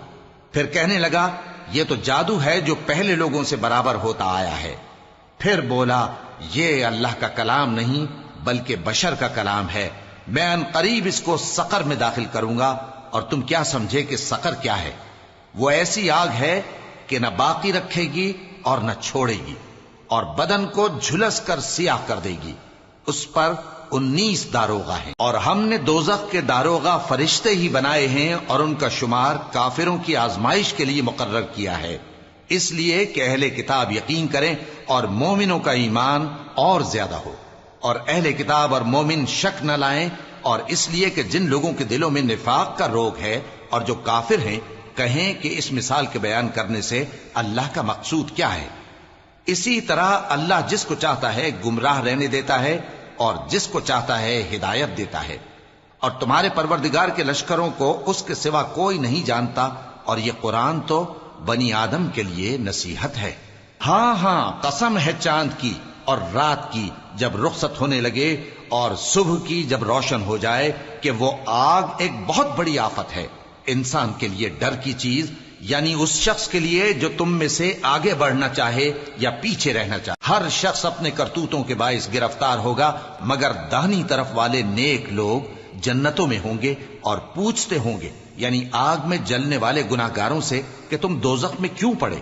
پھر کہنے لگا یہ تو جادو ہے جو پہلے لوگوں سے برابر ہوتا آیا ہے، پھر بولا یہ اللہ کا کلام نہیں بلکہ بشر کا کلام ہے، میں ان قریب اس کو سقر میں داخل کروں گا، اور تم کیا سمجھے کہ سقر کیا ہے؟ وہ ایسی آگ ہے کہ نہ باقی رکھے گی اور نہ چھوڑے گی، اور بدن کو جھلس کر سیاہ کر دے گی۔ اس پر 19 داروغہ ہیں، اور ہم نے دوزخ کے داروغہ فرشتے ہی بنائے ہیں، اور ان کا شمار کافروں کی آزمائش کے لیے مقرر کیا ہے، اس لیے کہ اہل کتاب یقین کریں اور مومنوں کا ایمان اور زیادہ ہو، اور اہل کتاب اور مومن شک نہ لائیں، اور اس لیے کہ جن لوگوں کے دلوں میں نفاق کا روگ ہے اور جو کافر ہیں کہیں کہ اس مثال کے بیان کرنے سے اللہ کا مقصود کیا ہے۔ اسی طرح اللہ جس کو چاہتا ہے گمراہ رہنے دیتا ہے اور جس کو چاہتا ہے ہدایت دیتا ہے، اور تمہارے پروردگار کے لشکروں کو اس کے سوا کوئی نہیں جانتا، اور یہ قرآن تو بنی آدم کے لیے نصیحت ہے۔ ہاں ہاں، قسم ہے چاند کی اور رات کی جب رخصت ہونے لگے، اور صبح کی جب روشن ہو جائے، کہ وہ آگ ایک بہت بڑی آفت ہے، انسان کے لیے ڈر کی چیز، یعنی اس شخص کے لیے جو تم میں سے آگے بڑھنا چاہے یا پیچھے رہنا چاہے۔ ہر شخص اپنے کرتوتوں کے باعث گرفتار ہوگا، مگر داہنی طرف والے نیک لوگ جنتوں میں ہوں گے اور پوچھتے ہوں گے، یعنی آگ میں جلنے والے گناہگاروں سے، کہ تم دوزخ میں کیوں پڑے؟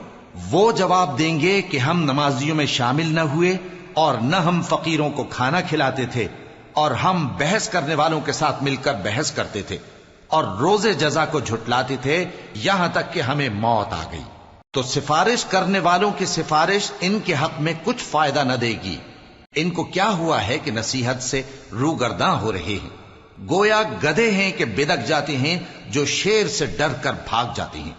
وہ جواب دیں گے کہ ہم نمازیوں میں شامل نہ ہوئے، اور نہ ہم فقیروں کو کھانا کھلاتے تھے، اور ہم بحث کرنے والوں کے ساتھ مل کر بحث کرتے تھے، اور روز جزا کو جھٹلاتے تھے، یہاں تک کہ ہمیں موت آ گئی۔ تو سفارش کرنے والوں کی سفارش ان کے حق میں کچھ فائدہ نہ دے گی۔ ان کو کیا ہوا ہے کہ نصیحت سے روگرداں ہو رہے ہیں؟ گویا گدھے ہیں کہ بدک جاتے ہیں جو شیر سے ڈر کر بھاگ جاتے ہیں۔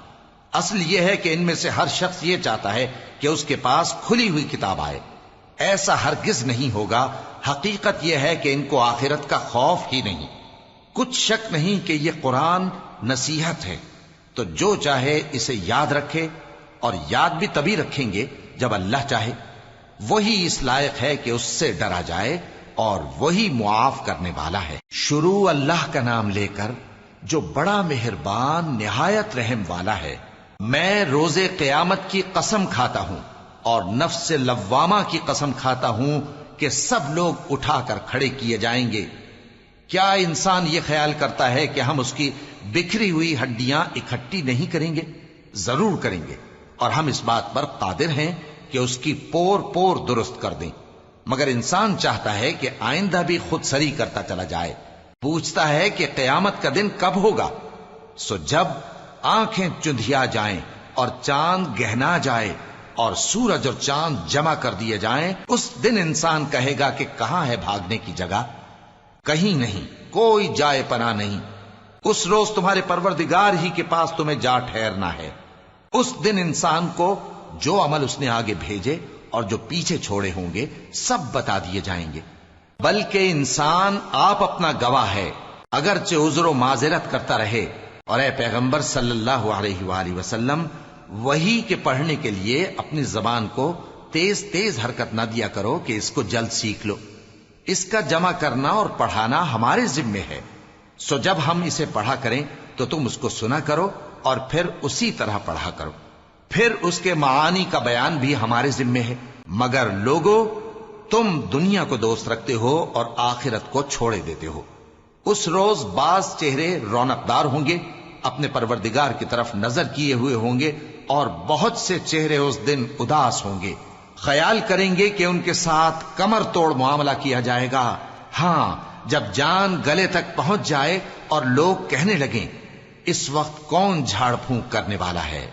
اصل یہ ہے کہ ان میں سے ہر شخص یہ چاہتا ہے کہ اس کے پاس کھلی ہوئی کتاب آئے۔ ایسا ہرگز نہیں ہوگا۔ حقیقت یہ ہے کہ ان کو آخرت کا خوف ہی نہیں۔ کچھ شک نہیں کہ یہ قرآن نصیحت ہے، تو جو چاہے اسے یاد رکھے، اور یاد بھی تبھی رکھیں گے جب اللہ چاہے۔ وہی اس لائق ہے کہ اس سے ڈرا جائے، اور وہی معاف کرنے والا ہے۔ شروع اللہ کا نام لے کر جو بڑا مہربان نہایت رحم والا ہے۔ میں روز قیامت کی قسم کھاتا ہوں اور نفس لوامہ کی قسم کھاتا ہوں کہ سب لوگ اٹھا کر کھڑے کیے جائیں گے۔ کیا انسان یہ خیال کرتا ہے کہ ہم اس کی بکھری ہوئی ہڈیاں اکٹھی نہیں کریں گے؟ ضرور کریں گے، اور ہم اس بات پر قادر ہیں کہ اس کی پور پور درست کر دیں۔ مگر انسان چاہتا ہے کہ آئندہ بھی خود سری کرتا چلا جائے۔ پوچھتا ہے کہ قیامت کا دن کب ہوگا؟ سو جب آنکھیں چندھیا جائیں اور چاند گہنا جائے اور سورج اور چاند جمع کر دیے جائیں، اس دن انسان کہے گا کہ کہاں ہے بھاگنے کی جگہ؟ کہیں نہیں، کوئی جائے پناہ نہیں۔ اس روز تمہارے پروردگار ہی کے پاس تمہیں جا ٹھہرنا ہے۔ اس دن انسان کو جو عمل اس نے آگے بھیجے اور جو پیچھے چھوڑے ہوں گے سب بتا دیے جائیں گے۔ بلکہ انسان آپ اپنا گواہ ہے، اگرچہ عذر و معذرت کرتا رہے۔ اور اے پیغمبر صلی اللہ علیہ وآلہ وسلم، وحی کے پڑھنے کے لیے اپنی زبان کو تیز تیز حرکت نہ دیا کرو کہ اس کو جلد سیکھ لو۔ اس کا جمع کرنا اور پڑھانا ہمارے ذمے ہے۔ سو جب ہم اسے پڑھا کریں تو تم اس کو سنا کرو اور پھر اسی طرح پڑھا کرو۔ پھر اس کے معانی کا بیان بھی ہمارے ذمے ہے۔ مگر لوگو، تم دنیا کو دوست رکھتے ہو اور آخرت کو چھوڑے دیتے ہو۔ اس روز بعض چہرے رونقدار ہوں گے، اپنے پروردگار کی طرف نظر کیے ہوئے ہوں گے، اور بہت سے چہرے اس دن اداس ہوں گے، خیال کریں گے کہ ان کے ساتھ کمر توڑ معاملہ کیا جائے گا۔ ہاں، جب جان گلے تک پہنچ جائے اور لوگ کہنے لگیں اس وقت کون جھاڑ پھونک کرنے والا ہے،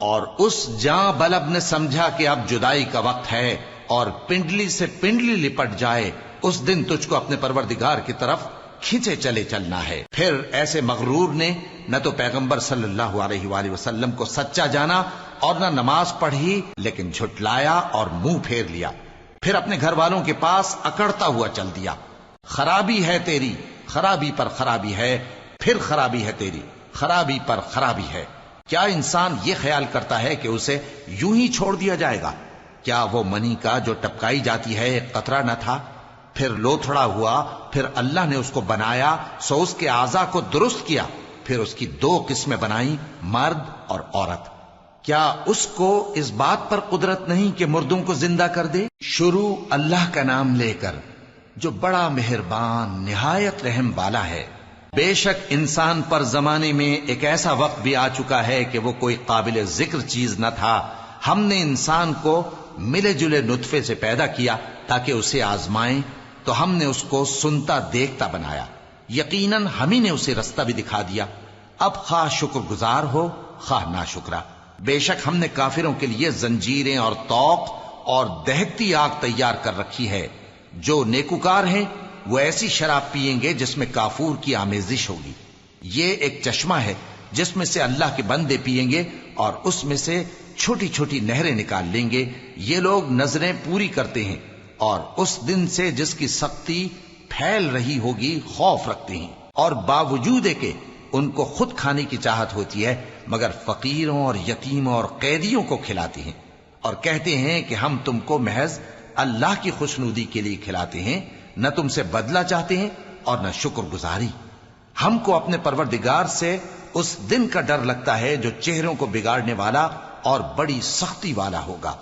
اور اس جاں بلب نے سمجھا کہ اب جدائی کا وقت ہے اور پنڈلی سے پنڈلی لپٹ جائے، اس دن تجھ کو اپنے پروردگار کی طرف کھینچے چلے چلنا ہے۔ پھر ایسے مغرور نے نہ تو پیغمبر صلی اللہ علیہ وآلہ وسلم کو سچا جانا اور نہ نماز پڑھی، لیکن جھٹلایا اور منہ پھیر لیا، پھر اپنے گھر والوں کے پاس اکڑتا ہوا چل دیا۔ خرابی ہے تیری، خرابی پر خرابی ہے، پھر خرابی ہے تیری، خرابی پر خرابی ہے۔ کیا انسان یہ خیال کرتا ہے کہ اسے یوں ہی چھوڑ دیا جائے گا؟ کیا وہ منی کا جو ٹپکائی جاتی ہے ایک قطرہ نہ تھا، پھر لوتھڑا ہوا، پھر اللہ نے اس کو بنایا، سو اس کے اعضاء کو درست کیا، پھر اس کی دو قسمیں بنائیں، مرد اور عورت۔ کیا اس کو اس بات پر قدرت نہیں کہ مردوں کو زندہ کر دے؟ شروع اللہ کا نام لے کر جو بڑا مہربان نہایت رحم والا ہے۔ بے شک انسان پر زمانے میں ایک ایسا وقت بھی آ چکا ہے کہ وہ کوئی قابل ذکر چیز نہ تھا۔ ہم نے انسان کو ملے جلے نطفے سے پیدا کیا تاکہ اسے آزمائیں، تو ہم نے اس کو سنتا دیکھتا بنایا، یقیناً ہم ہی نے اسے رستہ بھی دکھا دیا۔ اب خواہ شکر گزار ہو خواہ ناشکرا۔ بے شک ہم نے کافروں کے لیے زنجیریں اور طوق اور دہکتی آگ تیار کر رکھی ہے۔ جو نیکوکار ہیں وہ ایسی شراب پیئیں گے جس میں کافور کی آمیزش ہوگی۔ یہ ایک چشمہ ہے جس میں سے اللہ کے بندے پیئیں گے اور اس میں سے چھوٹی چھوٹی نہریں نکال لیں گے۔ یہ لوگ نظریں پوری کرتے ہیں اور اس دن سے جس کی سختی پھیل رہی ہوگی خوف رکھتے ہیں، اور باوجود کہ ان کو خود کھانے کی چاہت ہوتی ہے مگر فقیروں اور یتیموں اور قیدیوں کو کھلاتے ہیں، اور کہتے ہیں کہ ہم تم کو محض اللہ کی خوشنودی کے لیے کھلاتے ہیں، نہ تم سے بدلہ چاہتے ہیں اور نہ شکر گزاری۔ ہم کو اپنے پروردگار سے اس دن کا ڈر لگتا ہے جو چہروں کو بگاڑنے والا اور بڑی سختی والا ہوگا۔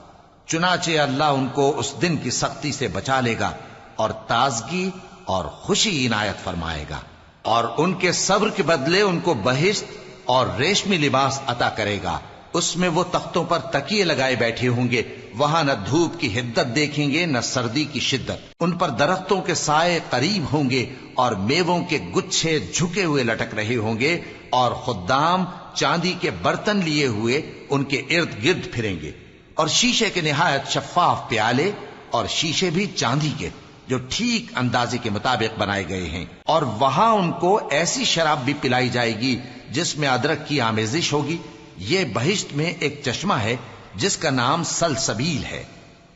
چنانچہ اللہ ان کو اس دن کی سختی سے بچا لے گا اور تازگی اور خوشی عنایت فرمائے گا، اور ان کے صبر کے بدلے ان کو بہشت اور ریشمی لباس عطا کرے گا۔ اس میں وہ تختوں پر تکیے لگائے بیٹھے ہوں گے، وہاں نہ دھوپ کی حدت دیکھیں گے نہ سردی کی شدت۔ ان پر درختوں کے سائے قریب ہوں گے اور میووں کے گچھے جھکے ہوئے لٹک رہے ہوں گے، اور خدام چاندی کے برتن لیے ہوئے ان کے ارد گرد پھریں گے، اور شیشے کے نہایت شفاف پیالے اور شیشے بھی چاندی کے۔ جو ٹھیک اندازے کے مطابق بنائے گئے ہیں، اور وہاں ان کو ایسی شراب بھی پلائی جائے گی جس میں ادرک کی آمیزش ہوگی۔ یہ بہشت میں ایک چشمہ ہے جس کا نام سلسبیل ہے،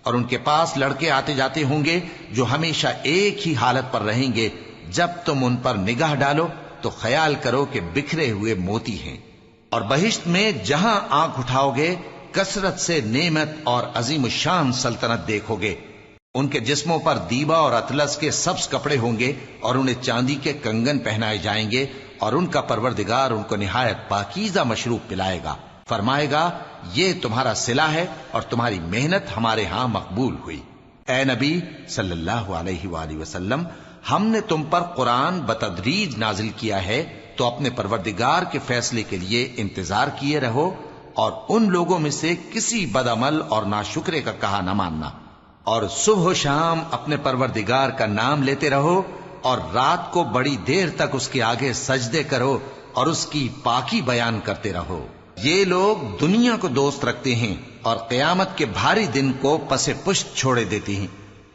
اور ان کے پاس لڑکے آتے جاتے ہوں گے جو ہمیشہ ایک ہی حالت پر رہیں گے۔ جب تم ان پر نگاہ ڈالو تو خیال کرو کہ بکھرے ہوئے موتی ہیں۔ اور بہشت میں جہاں آنکھ اٹھاؤ گے کثرت سے نعمت اور عظیم الشان سلطنت دیکھو گے۔ ان کے جسموں پر دیبا اور اطلس کے سبز کپڑے ہوں گے، اور انہیں چاندی کے کنگن پہنائے جائیں گے، اور ان کا پروردگار ان کو نہایت پاکیزہ مشروب پلائے گا، فرمائے گا یہ تمہارا صلہ ہے اور تمہاری محنت ہمارے ہاں مقبول ہوئی۔ اے نبی صلی اللہ علیہ وآلہ وسلم، ہم نے تم پر قرآن بتدریج نازل کیا ہے، تو اپنے پروردگار کے فیصلے کے لیے انتظار کیے رہو، اور ان لوگوں میں سے کسی بدعمل اور ناشکرے کا کہا نہ ماننا، اور صبح و شام اپنے پروردگار کا نام لیتے رہو، اور رات کو بڑی دیر تک اس کے آگے سجدے کرو اور اس کی پاکی بیان کرتے رہو۔ یہ لوگ دنیا کو دوست رکھتے ہیں اور قیامت کے بھاری دن کو پس پشت چھوڑے دیتے ہیں۔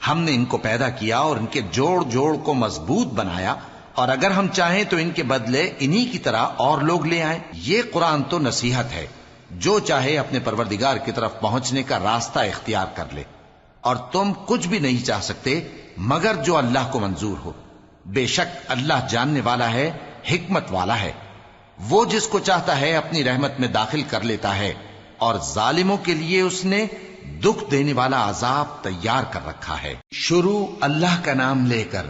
ہم نے ان کو پیدا کیا اور ان کے جوڑ جوڑ کو مضبوط بنایا، اور اگر ہم چاہیں تو ان کے بدلے انہی کی طرح اور لوگ لے آئیں۔ یہ قرآن تو نصیحت ہے، جو چاہے اپنے پروردگار کی طرف پہنچنے کا راستہ اختیار کر لے، اور تم کچھ بھی نہیں چاہ سکتے مگر جو اللہ کو منظور ہو۔ بے شک اللہ جاننے والا ہے، حکمت والا ہے۔ وہ جس کو چاہتا ہے اپنی رحمت میں داخل کر لیتا ہے، اور ظالموں کے لیے اس نے دکھ دینے والا عذاب تیار کر رکھا ہے۔ شروع اللہ کا نام لے کر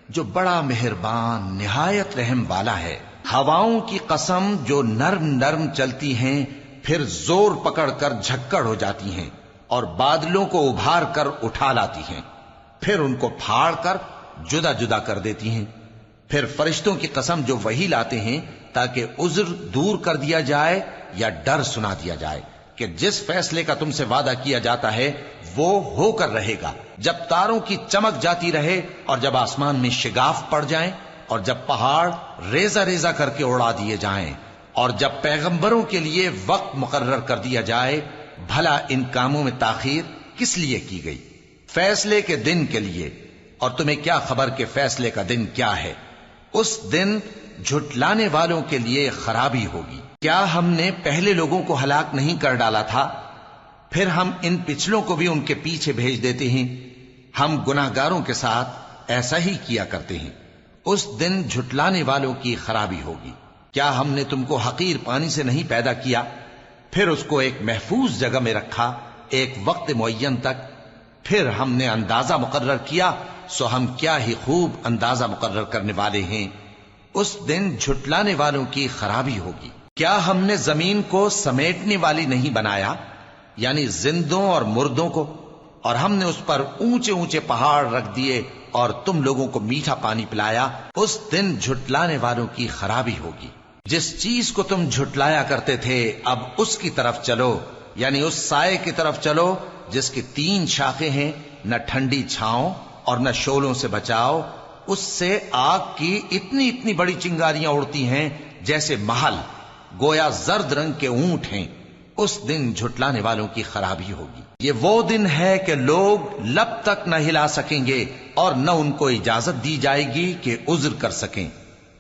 جو بڑا مہربان نہایت رحم والا ہے۔ ہواؤں کی قسم جو نرم نرم چلتی ہیں پھر زور پکڑ کر جھکڑ ہو جاتی ہیں، اور بادلوں کو ابھار کر اٹھا لاتی ہیں، پھر ان کو پھاڑ کر جدا جدا کر دیتی ہیں۔ پھر فرشتوں کی قسم جو وحی لاتے ہیں تاکہ عذر دور کر دیا جائے یا ڈر سنا دیا جائے کہ جس فیصلے کا تم سے وعدہ کیا جاتا ہے وہ ہو کر رہے گا، جب تاروں کی چمک جاتی رہے، اور جب آسمان میں شگاف پڑ جائیں، اور جب پہاڑ ریزہ ریزہ کر کے اڑا دیے جائیں، اور جب پیغمبروں کے لیے وقت مقرر کر دیا جائے۔ بھلا ان کاموں میں تاخیر کس لیے کی گئی؟ فیصلے کے دن کے لیے، اور تمہیں کیا خبر کہ فیصلے کا دن کیا ہے؟ اس دن جھٹلانے والوں کے لیے خرابی ہوگی۔ کیا ہم نے پہلے لوگوں کو ہلاک نہیں کر ڈالا تھا؟ پھر ہم ان پچھلوں کو بھی ان کے پیچھے بھیج دیتے ہیں۔ ہم گناہگاروں کے ساتھ ایسا ہی کیا کرتے ہیں۔ اس دن جھٹلانے والوں کی خرابی ہوگی۔ کیا ہم نے تم کو حقیر پانی سے نہیں پیدا کیا، پھر اس کو ایک محفوظ جگہ میں رکھا ایک وقت معین تک، پھر ہم نے اندازہ مقرر کیا، سو ہم کیا ہی خوب اندازہ مقرر کرنے والے ہیں۔ اس دن جھٹلانے والوں کی خرابی ہوگی۔ کیا ہم نے زمین کو سمیٹنے والی نہیں بنایا، یعنی زندوں اور مردوں کو، اور ہم نے اس پر اونچے اونچے پہاڑ رکھ دیے اور تم لوگوں کو میٹھا پانی پلایا۔ اس دن جھٹلانے والوں کی خرابی ہوگی۔ جس چیز کو تم جھٹلایا کرتے تھے اب اس کی طرف چلو، یعنی اس سائے کی طرف چلو جس کی 3 شاخیں ہیں، نہ ٹھنڈی چھاؤں اور نہ شعلوں سے بچاؤ۔ اس سے آگ کی اتنی اتنی بڑی چنگاریاں اڑتی ہیں جیسے محل، گویا زرد رنگ کے اونٹ ہیں۔ اس دن جھٹلانے والوں کی خرابی ہوگی۔ یہ وہ دن ہے کہ لوگ لب تک نہ ہلا سکیں گے اور نہ ان کو اجازت دی جائے گی کہ عذر کر سکیں۔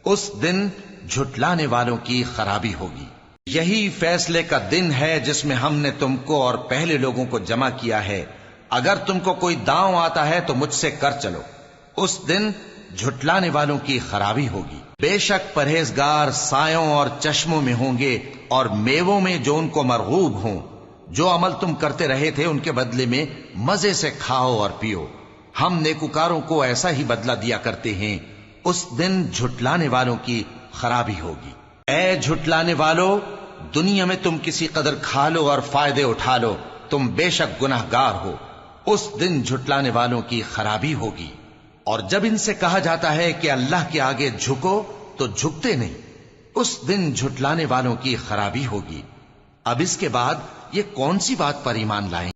اس دن جھٹلانے والوں کی خرابی ہوگی۔ یہی فیصلے کا دن ہے جس میں ہم نے تم کو اور پہلے لوگوں کو جمع کیا ہے۔ اگر تم کو کوئی داؤں آتا ہے تو مجھ سے کر چلو۔ اس دن جھٹلانے والوں کی خرابی ہوگی۔ بے شک پرہیزگار سایوں اور چشموں میں ہوں گے اور میووں میں جو ان کو مرغوب ہوں۔ جو عمل تم کرتے رہے تھے ان کے بدلے میں مزے سے کھاؤ اور پیو۔ ہم نیکوکاروں کو ایسا ہی بدلہ دیا کرتے ہیں۔ اس دن جھٹلانے والوں کی خرابی ہوگی۔ اے جھٹلانے والو، دنیا میں تم کسی قدر کھا لو اور فائدے اٹھا لو، تم بے شک گناہگار ہو۔ اس دن جھٹلانے والوں کی خرابی ہوگی۔ اور جب ان سے کہا جاتا ہے کہ اللہ کے آگے جھکو تو جھکتے نہیں۔ اس دن جھٹلانے والوں کی خرابی ہوگی۔ اب اس کے بعد یہ کون سی بات پر ایمان لائیں؟